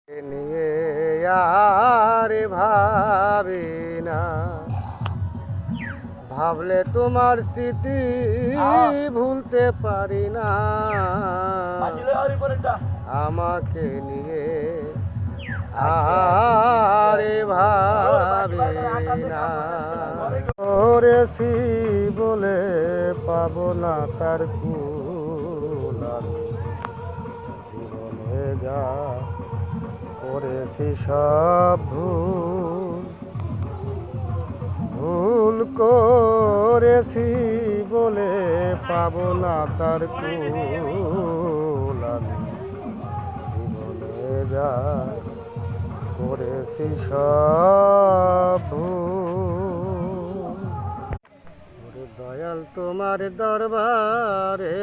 নিয়ে আর ভাবি না, ভাবলে তোমার স্মৃতি ভুলতে পারি না। আমাকে নিয়ে আর ভাবি না, করেছি বলে পাবো না তার কুল। আমি জীবনে যা করেছি সব ভুল, ভুল করেছি বলে পাবো না তার কুল। আমি জীবনে যা করেছি সব ভুল। ওরে দয়াল তোমার দরবারে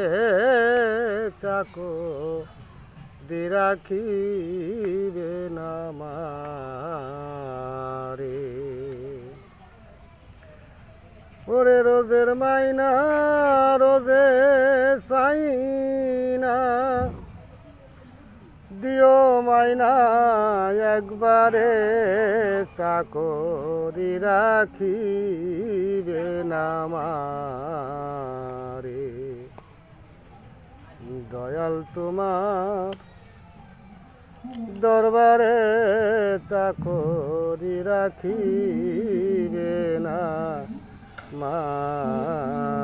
চাকো দি রাখিবে না মারে। ওরে রোজের মাইনা রোজে সাইনা দিও মাইনা একবারে, চাকরি রাখিবে না মারে। দয়াল তোমার দরবারে চাকরি রাখিবে না মারে।